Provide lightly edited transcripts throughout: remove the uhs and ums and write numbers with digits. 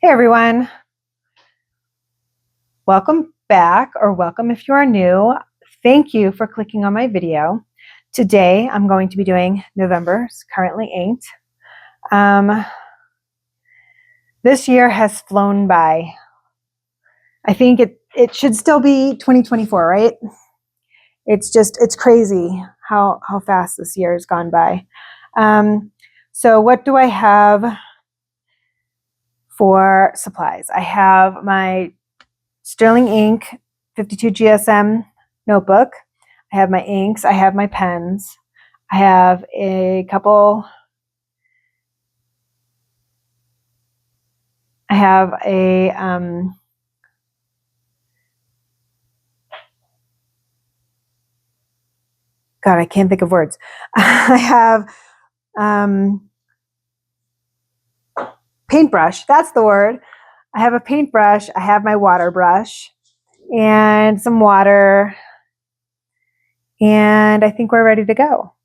Hey everyone, welcome back, or welcome if you are new. Thank you for clicking on my video. Today I'm going to be doing November's currently inked. This year has flown by. I think it should still be 2024, right? It's crazy how fast this year has gone by. So what do I have for supplies? I have my Sterling ink 52 GSM notebook. I have my inks. I have my pens. I have a couple. I have a God, I can't think of words. I have paintbrush. That's the word. I have a paintbrush. I have my water brush and some water. And I think we're ready to go.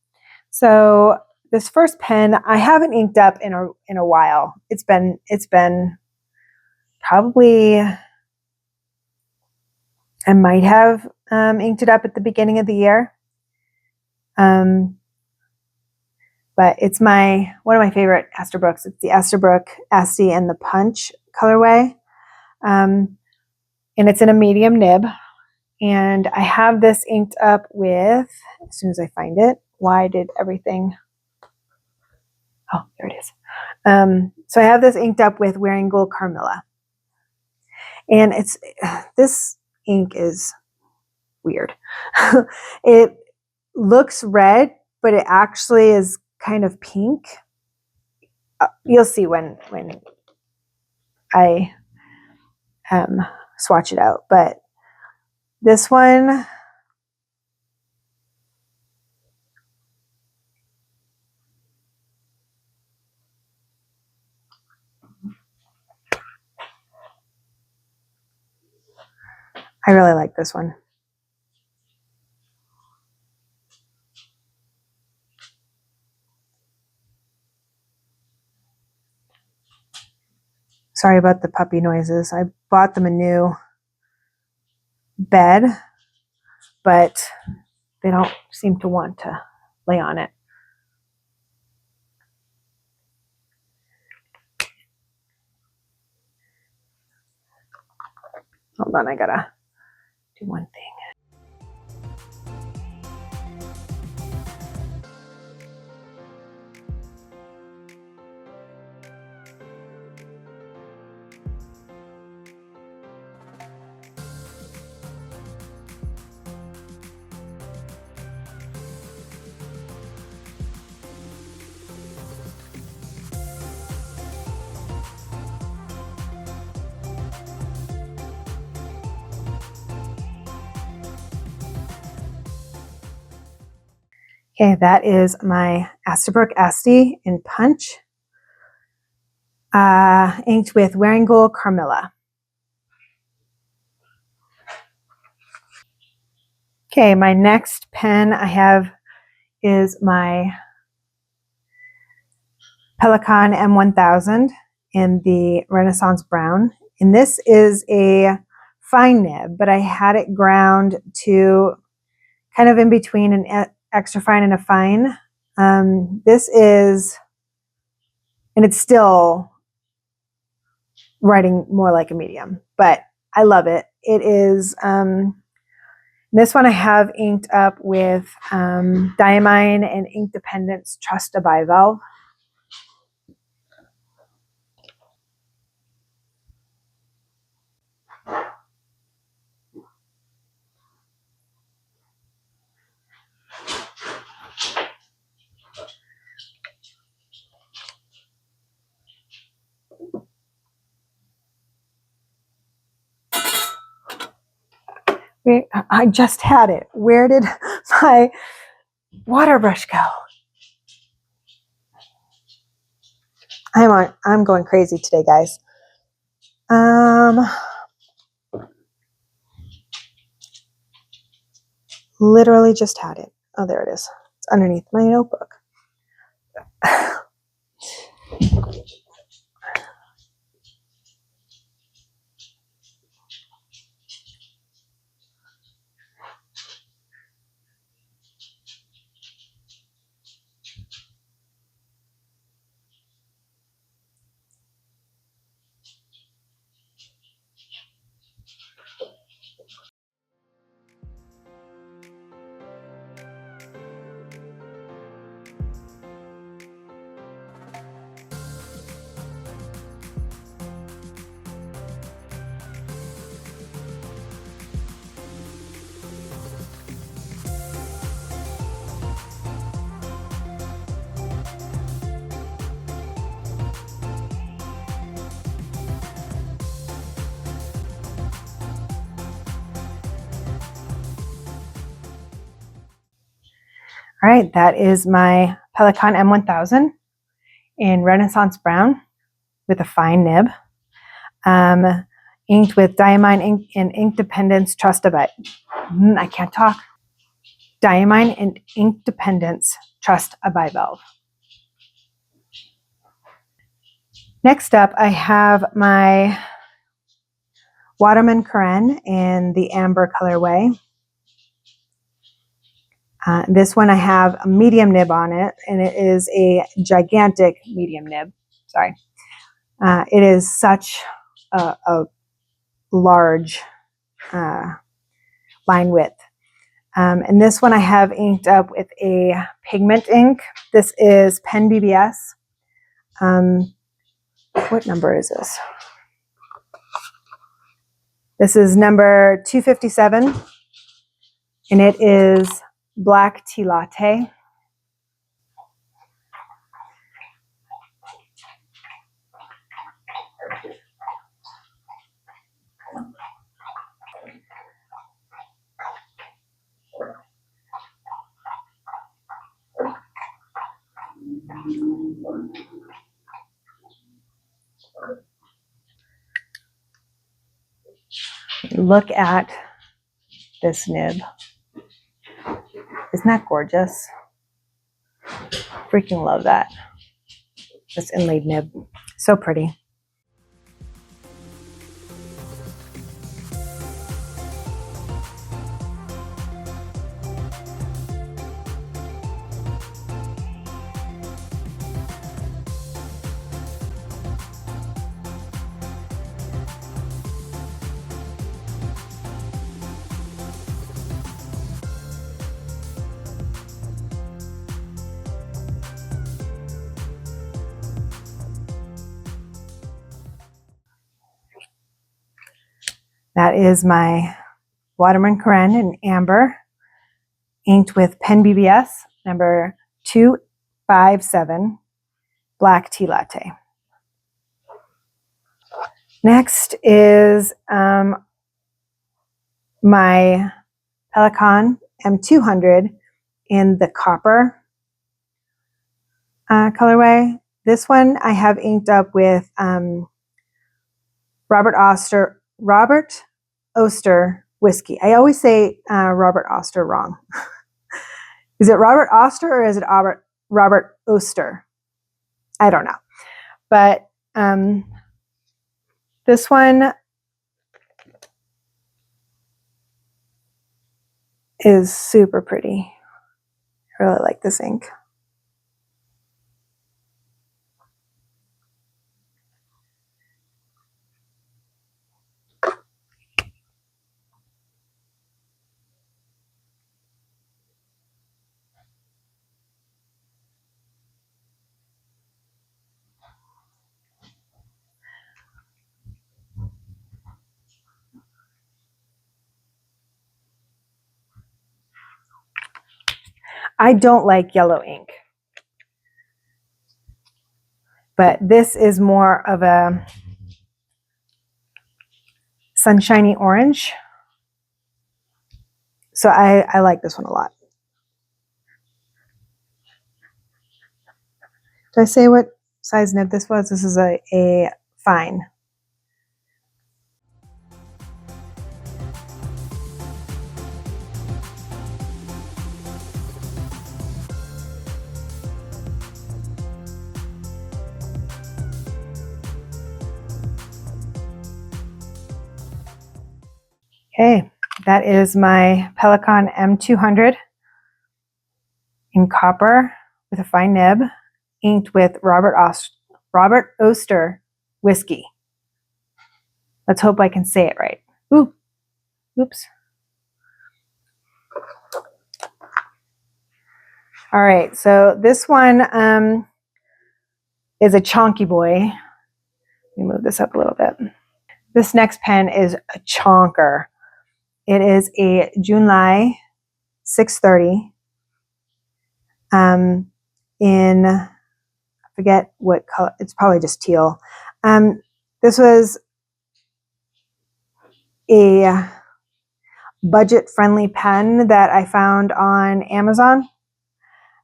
So this first pen I haven't inked up in a while. It's been probably, I might have inked it up at the beginning of the year. But it's one of my favorite Esterbrook's. It's the Esterbrook Asti and the Punch colorway. And it's in a medium nib. And I have this inked up with, as soon as I find it, why did everything, oh, there it is. So I have this inked up with Wearing Gold Carmilla. And this ink is weird. It looks red, but it actually is kind of pink. You'll see when I swatch it out. But this one, I really like this one. Sorry about the puppy noises. I bought them a new bed, but they don't seem to want to lay on it. Hold on, I gotta do one thing. Okay, that is my Esterbrook Asti in Punch, inked with Wearing Gold Carmilla. Okay, my next pen I have is my Pelikan M1000 in the Renaissance Brown. And this is a fine nib, but I had it ground to kind of in between an extra fine and a fine. This is, and it's still writing more like a medium, but I love it. It is, this one I have inked up with Diamine and Ink Dependence Trust a Bivalve. I just had it. Where did my water brush go? I'm going crazy today, guys. Literally just had it. Oh, there it is. It's underneath my notebook. All right, that is my Pelikan M1000 in Renaissance Brown with a fine nib. Inked with Diamine ink and Ink Dependence Trust a Bite. I can't talk. Diamine and Ink Dependence Trust a Bivalve. Next up, I have my Waterman and Pelikan in the amber colorway. This one I have a medium nib on it, and it is a gigantic medium nib. Sorry. It is such a large line width. And this one I have inked up with a pigment ink. This is Pen BBS. What number is this? This is number 257, and it is Black Tea Latte. Look at this nib. Isn't that gorgeous? Freaking love that. This inlaid nib. So pretty. That is my Waterman and Pelikan in amber, inked with Pen BBS, number 257, Black Tea Latte. Next is my Pelikan M200 in the copper colorway. This one I have inked up with Robert Oster whiskey. I always say Robert Oster wrong. Is it Robert Oster or is it Robert Oster? I don't know. But this one is super pretty. I really like this ink. I don't like yellow ink, but this is more of a sunshiny orange. So I like this one a lot. Did I say what size nib this was? This is a fine. Okay, that is my Pelikan M200 in copper with a fine nib, inked with Robert Oster whiskey. Let's hope I can say it right. Ooh, oops. All right, so this one is a chonky boy. Let me move this up a little bit. This next pen is a chonker. It is a Junlai 630 in, I forget what color, it's probably just teal. This was a budget-friendly pen that I found on Amazon.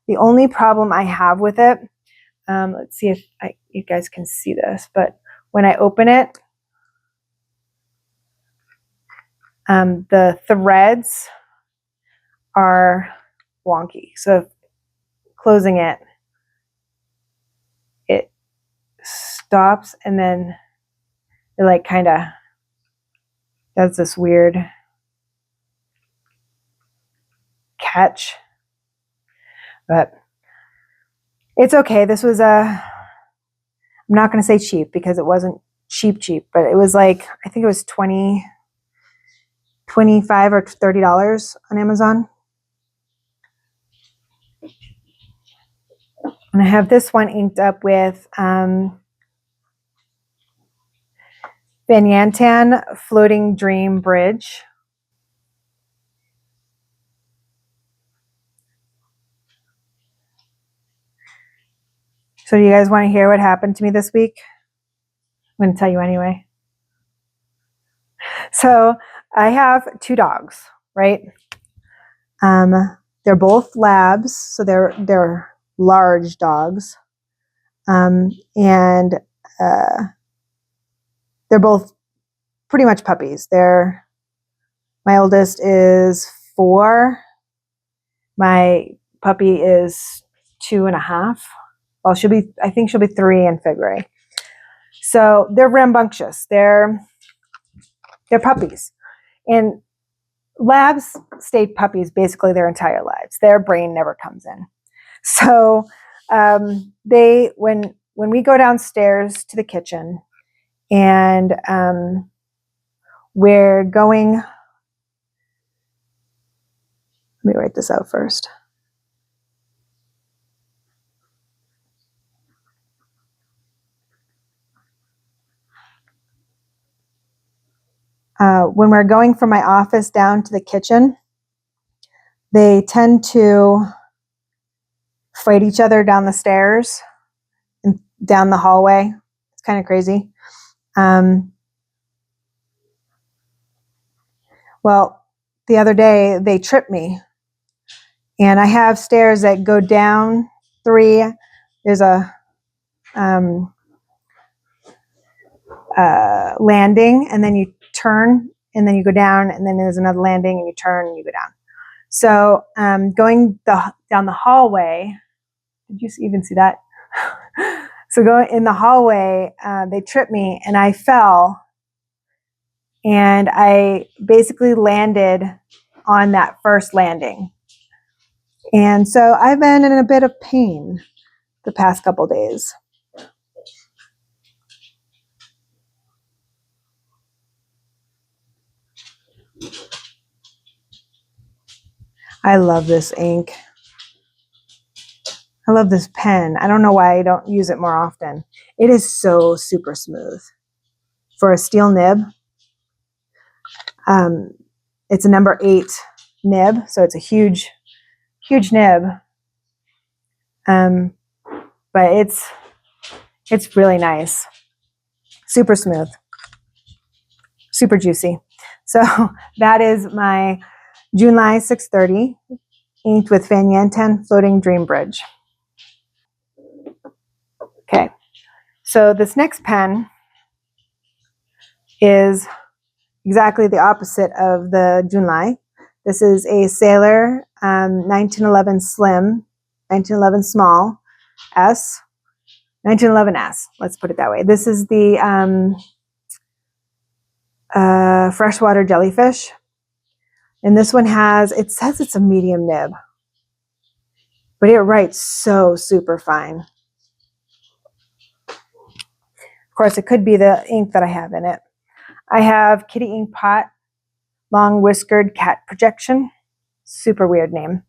The only problem I have with it, let's see if you guys can see this, but when I open it, the threads are wonky. So closing it, it stops and then it like kind of does this weird catch. But it's okay. This was I'm not going to say cheap because it wasn't cheap, but it was like, I think it was $25 or $30 on Amazon. And I have this one inked up with Van Yantan Floating Dream Bridge. So do you guys want to hear what happened to me this week? I'm going to tell you anyway. So I have 2 dogs, right? They're both labs, so they're large dogs, and they're both pretty much puppies. My oldest is 4. My puppy is 2.5. Well, I think she'll be 3 in February. So they're rambunctious. They're puppies. And labs stay puppies basically their entire lives. Their brain never comes in. So when we go downstairs to the kitchen and we're going, let me write this out first. When we're going from my office down to the kitchen, they tend to fight each other down the stairs and down the hallway. It's kind of crazy. Well, the other day they tripped me, and I have stairs that go down 3. There's a landing, and then you turn, and then you go down, and then there's another landing, and you turn, and you go down. So going down the hallway, did you even see that? So going in the hallway, they tripped me, and I fell, and I basically landed on that first landing. And so I've been in a bit of pain the past couple days. I love this ink. I love this pen. I don't know why I don't use it more often. It is so super smooth. For a steel nib, it's a number 8 nib, so it's a huge nib. But it's really nice. Super smooth. Super juicy. So that is my July 630 inked with Van Yanten Floating Dream Bridge. Okay, so this next pen is exactly the opposite of the Junlai. This is a Sailor 1911 Slim, 1911 Small S, 1911 S. Let's put it that way. This is the freshwater jellyfish, and this one it says it's a medium nib, but it writes so super fine. Of course, it could be the ink that I have in it. I have Kitty Ink Pot Long Whiskered Cat Projection. Super weird name.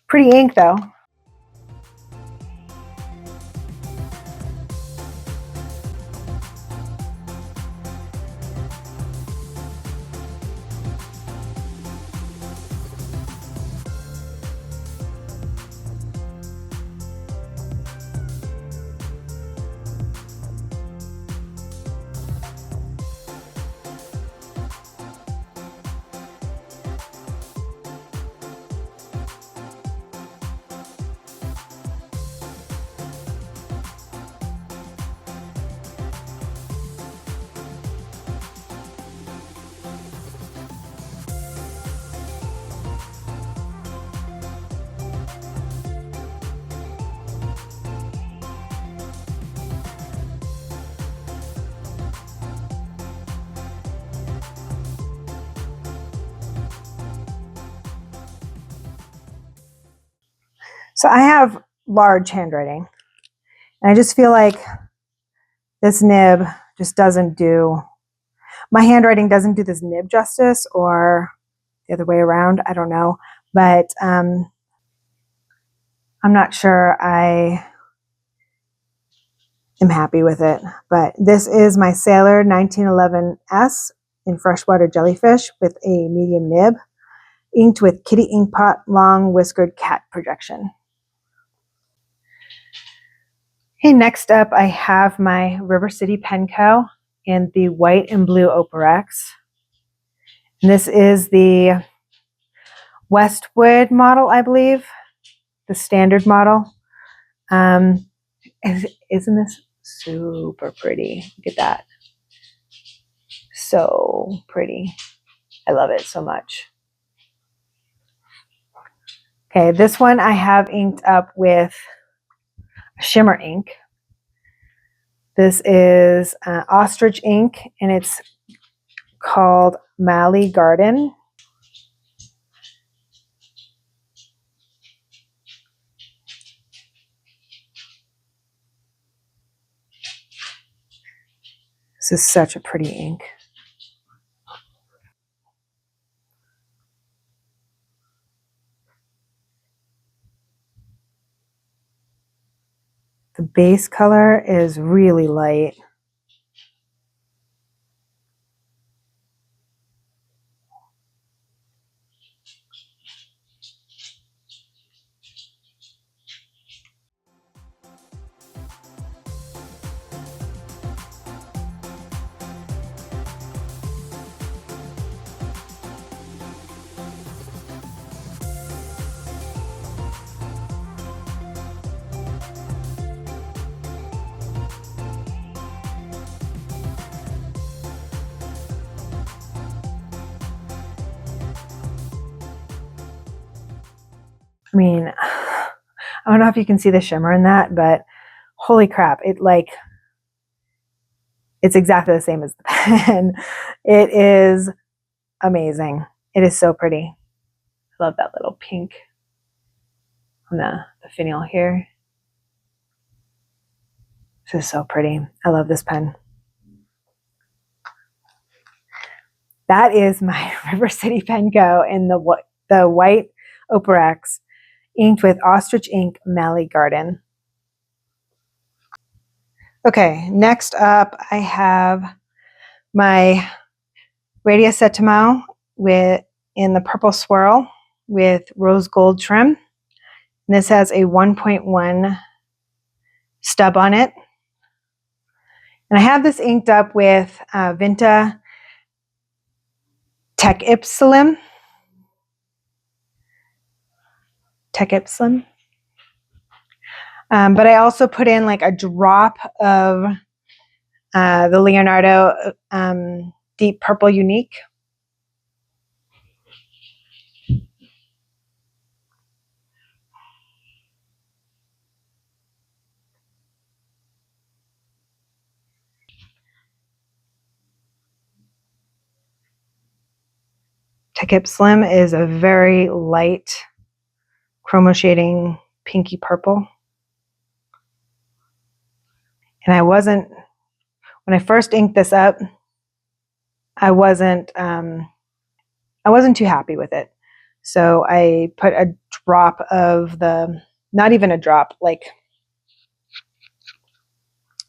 Pretty ink though. So I have large handwriting, and I just feel like this nib just doesn't do, my handwriting doesn't do this nib justice, or the other way around. I don't know, but I'm not sure I am happy with it. But this is my Sailor 1911S in freshwater jellyfish with a medium nib, inked with Kitty Inkpot long whiskered cat projection. Okay, next up I have my River City Pen Co. in the white and blue Oporex. And this is the Westwood model, I believe, the standard model. Isn't this super pretty? Look at that. So pretty. I love it so much. Okay, this one I have inked up with shimmer ink. This is ostrich ink, and it's called Mali Garden. This is such a pretty ink. The base color is really light. I mean, I don't know if you can see the shimmer in that, but holy crap, it's exactly the same as the pen. It is amazing. It is so pretty. I love that little pink on the finial here. This is so pretty. I love this pen. That is my River City Pen Co. in the white Oporex, inked with ostrich ink Mali Garden. Okay, next up I have my Radias in the purple swirl with rose gold trim. And this has a 1.1 stub on it. And I have this inked up with Vinta Tech Ipslim. But I also put in like a drop of the Leonardo Deep Purple Unique. Tech Slim is a very light chromo shading pinky purple. And when I first inked this up, I wasn't too happy with it. So I put a drop of not even a drop, like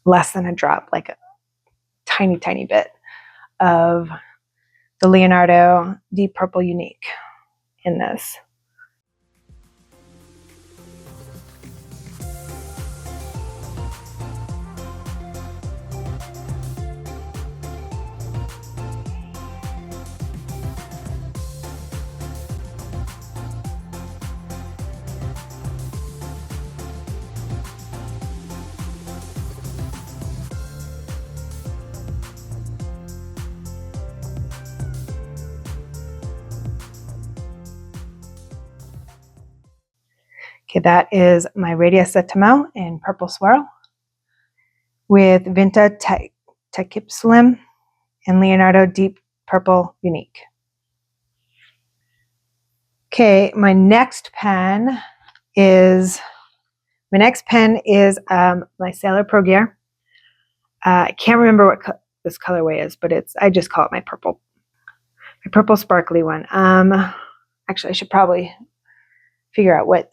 less than a drop, like a tiny, tiny bit of the Leonardo Deep Purple Unique in this. Okay, that is my Radius Setamo in purple swirl with Vinta Tech Slim and Leonardo Deep Purple Unique. Okay, my next pen is, my next pen is my Sailor Pro Gear. I can't remember what this colorway is, but I just call it my purple sparkly one. Actually, I should probably figure out what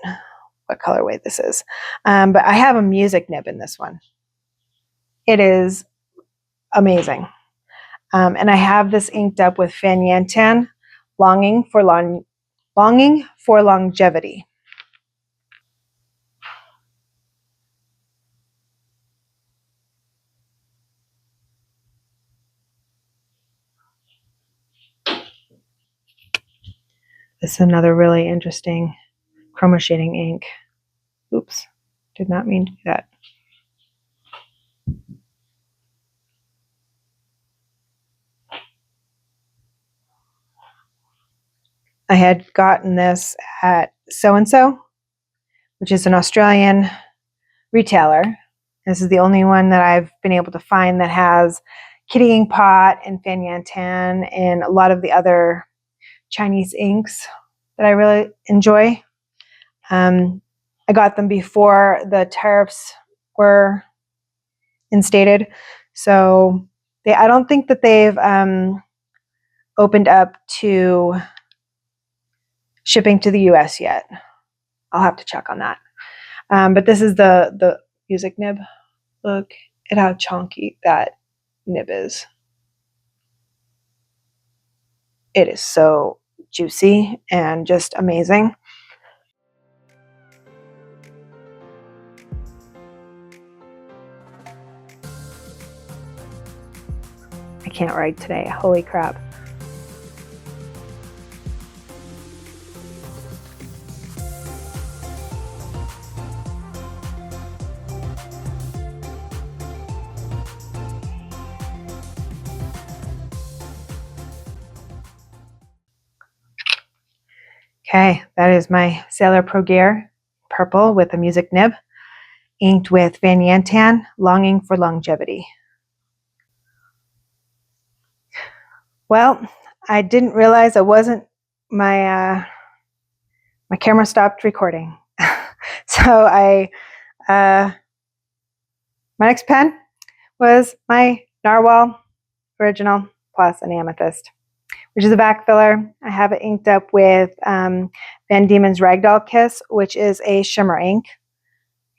colorway this is. But I have a music nib in this one. It is amazing. And I have this inked up with Fan Yantan, Longing for Longevity. This is another really interesting chroma shading ink. Oops, did not mean to do that. I had gotten this at So-and-So, which is an Australian retailer. This is the only one that I've been able to find that has Kitty Ink Pot and Fan Yantan and a lot of the other Chinese inks that I really enjoy. I got them before the tariffs were instated, so I don't think that they've opened up to shipping to the US yet. I'll have to check on that. But this is the music nib. Look at how chunky that nib is. It is so juicy and just amazing. I can't write today. Holy crap. Okay, that is my Sailor Pro Gear purple with a music nib, inked with Fan Yantan, Longing for Longevity. Well, I didn't realize my camera stopped recording. So my next pen was my Narwhal Original Plus an Amethyst, which is a back filler. I have it inked up with Van Diemen's Ragdoll Kiss, which is a shimmer ink.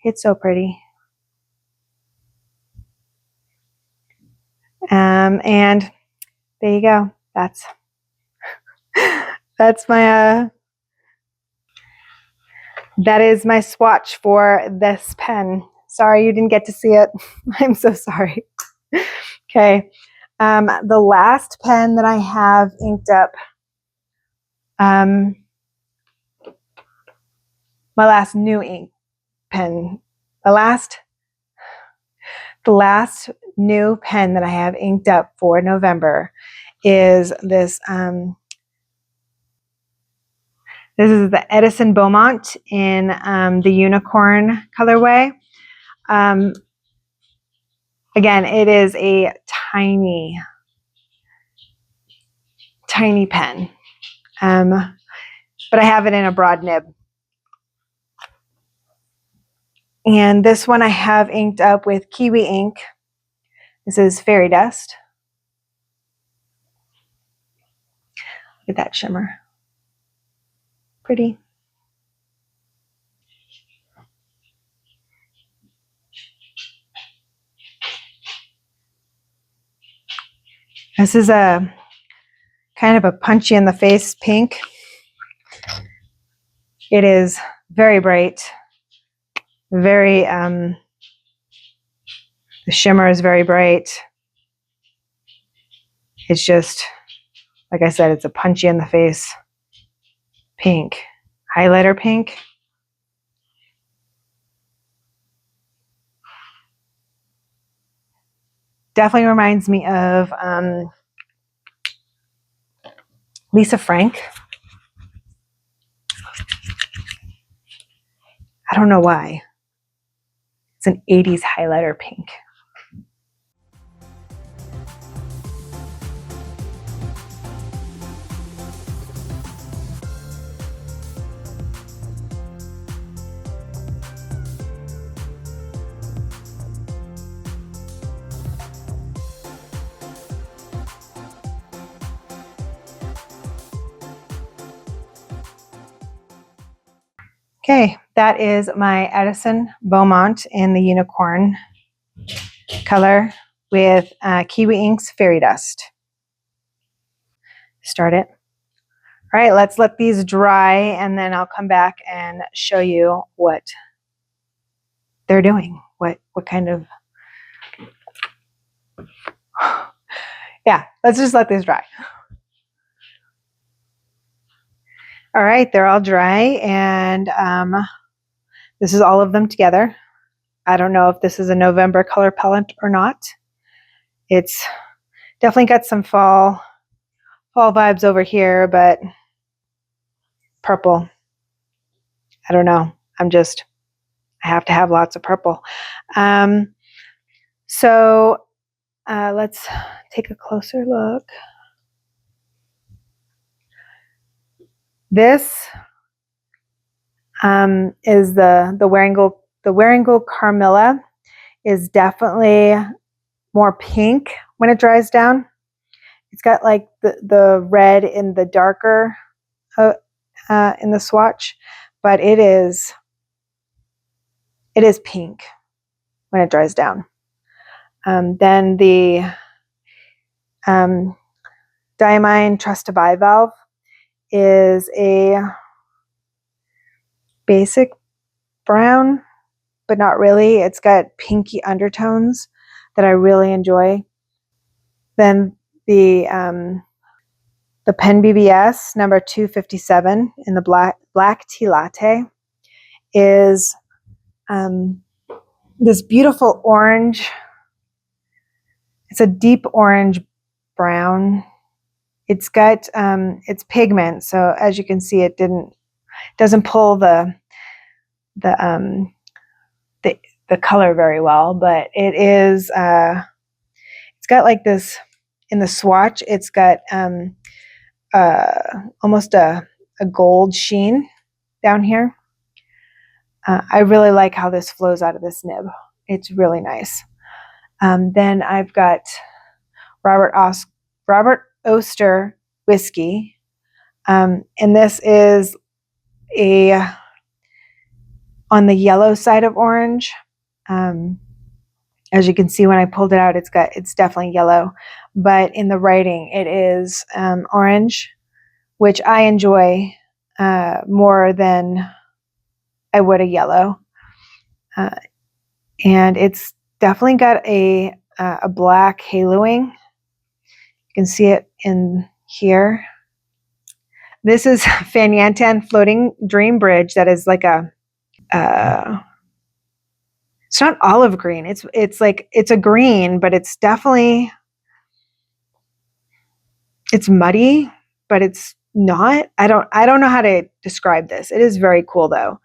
It's so pretty. And there you go. That's my that is my swatch for this pen. Sorry you didn't get to see it. I'm so sorry. Okay. The last pen that I have inked up, my last new ink pen, the last new pen that I have inked up for November is this. This is the Edison Beaumont in the unicorn colorway. Again, it is a tiny pen, but I have it in a broad nib. And this one I have inked up with Kiwi ink. This is Fairy Dust. Look at that shimmer. Pretty. This is a kind of a punchy in the face pink. It is very bright. Very, the shimmer is very bright. It's just, like I said, it's a punchy in the face pink, highlighter pink. Definitely reminds me of Lisa Frank. I don't know why. It's an 80s highlighter pink. Okay, that is my Edison Beaumont in the unicorn color with Kiwi Ink's Fairy Dust. Start it. All right, let's let these dry and then I'll come back and show you what they're doing. What kind of, yeah, let's just let these dry. All right, they're all dry and this is all of them together. I don't know if this is a November color palette or not. It's definitely got some fall vibes over here, but purple. I don't know. I have to have lots of purple. So let's take a closer look. This is the Waringal Carmilla is definitely more pink when it dries down. It's got like the red in the darker in the swatch, but it is pink when it dries down. Then the Diamine Trust to Buy Valve is a basic brown, but not really. It's got pinky undertones that I really enjoy. Then the Pen BBS number 257 in the black tea latte is this beautiful orange. It's a deep orange brown. It's got it's pigment, so as you can see, it doesn't pull the color very well, but it is it's got like this in the swatch. It's got almost a gold sheen down here. I really like how this flows out of this nib. It's really nice. Then I've got Robert Oster whiskey, and this is on the yellow side of orange. As you can see when I pulled it out, it's definitely yellow, but in the writing it is orange, which I enjoy more than I would a yellow. And it's definitely got a black haloing. You can see it in here. This is Fanyantan Floating Dream Bridge. That is like it's not olive green. It's like, it's a green, but it's definitely, it's muddy, but it's not. I don't know how to describe this. It is very cool though.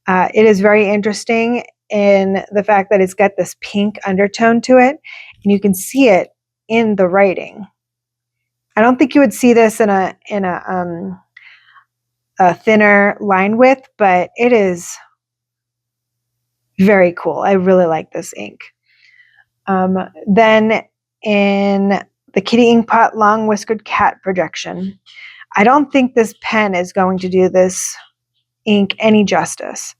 It is very interesting in the fact that it's got this pink undertone to it, and you can see it in the writing. I don't think you would see this in a thinner line width, but it is very cool. I really like this ink. Then in the Kitty Inkpot Long Whiskered Cat projection, I don't think this pen is going to do this ink any justice.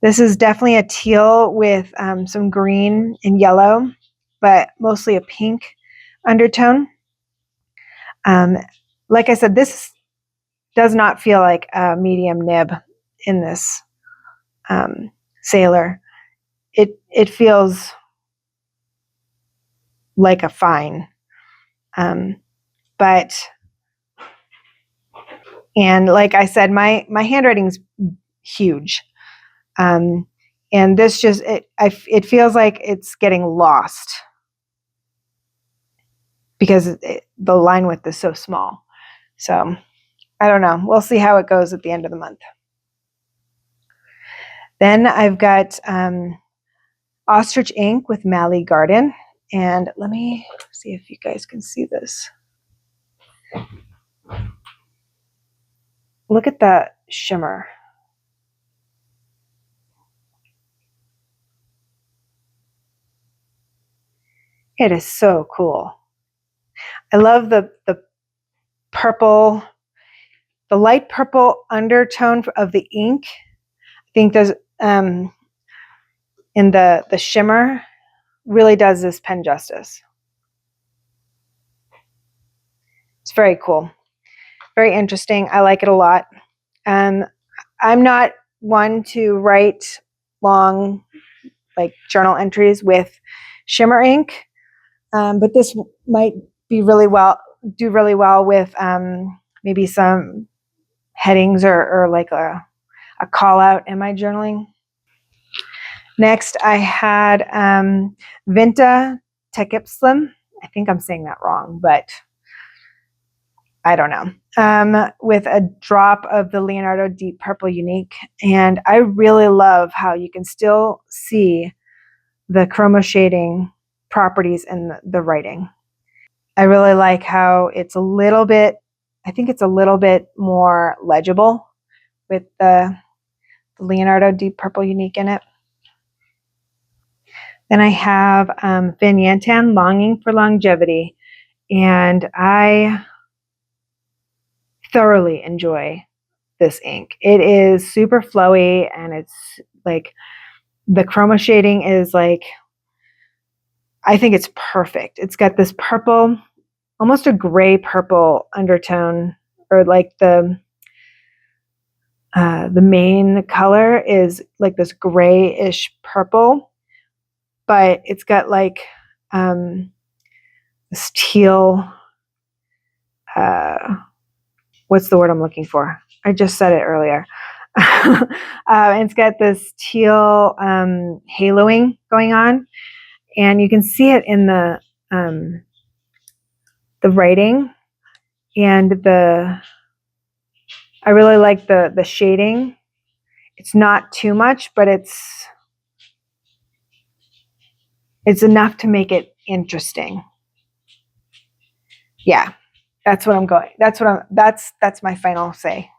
This is definitely a teal with some green and yellow, but mostly a pink undertone. Like I said, this does not feel like a medium nib in this Sailor. It feels like a fine, but, and like I said, my handwriting's huge, and this just it feels like it's getting lost because the line width is so small. So I don't know. We'll see how it goes at the end of the month. Then I've got Ostrich Ink with Mally Garden. And let me see if you guys can see this. Look at that shimmer. It is so cool. I love the purple, the light purple undertone of the ink think there's in the shimmer really does this pen justice. It's very cool, very interesting. I like it a lot. I'm not one to write long like journal entries with shimmer ink, but this might be do really well with maybe some headings or like a call out in my journaling. Next, I had Vinta Tekipslim. I think I'm saying that wrong, but I don't know. With a drop of the Leonardo Deep Purple Unique. And I really love how you can still see the chroma shading properties in the writing. I really like how it's a little bit, I think it's a little bit more legible with the Leonardo Deep Purple Unique in it. Then I have Van Yantan Longing for Longevity, and I thoroughly enjoy this ink. It is super flowy, and it's like the chroma shading is like, I think it's perfect. It's got this purple, almost a gray purple undertone, or like the main color is like this grayish purple, but it's got like this teal, what's the word I'm looking for? I just said it earlier. It's got this teal haloing going on, and you can see it in the writing, and I really like the shading. It's not too much, but it's enough to make it interesting. Yeah, that's what I'm going. That's my final say.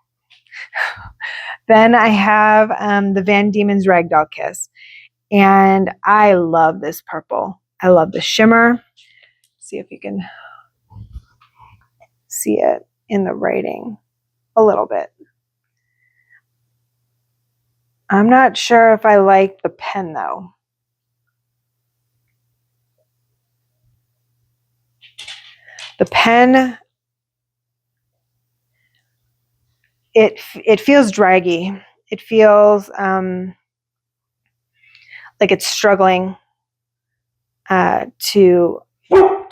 Then I have the Van Diemen's Ragdoll Kiss, and I love this purple. I love the shimmer. See if you can see it in the writing a little bit. I'm not sure if I like the pen though. The pen, it feels draggy. It feels like it's struggling to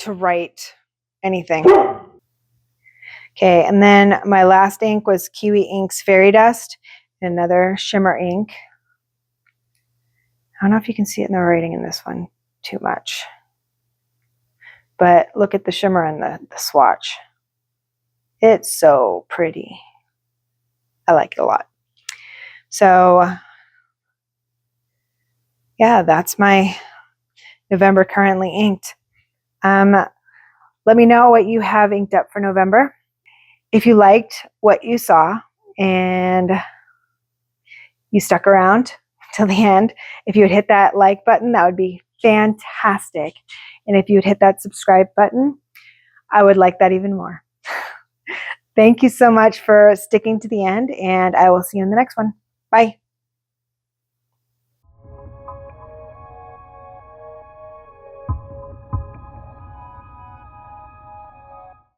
write anything. Okay, and then my last ink was Kiwi Ink's Fairy Dust, another shimmer ink. I don't know if you can see it in the writing in this one too much, but look at the shimmer in the swatch. It's so pretty. I like it a lot. So yeah, that's my November currently inked. Let me know what you have inked up for November. If you liked what you saw and you stuck around till the end, if you would hit that like button, that would be fantastic. And if you would hit that subscribe button, I would like that even more. Thank you so much for sticking to the end, and I will see you in the next one. Bye.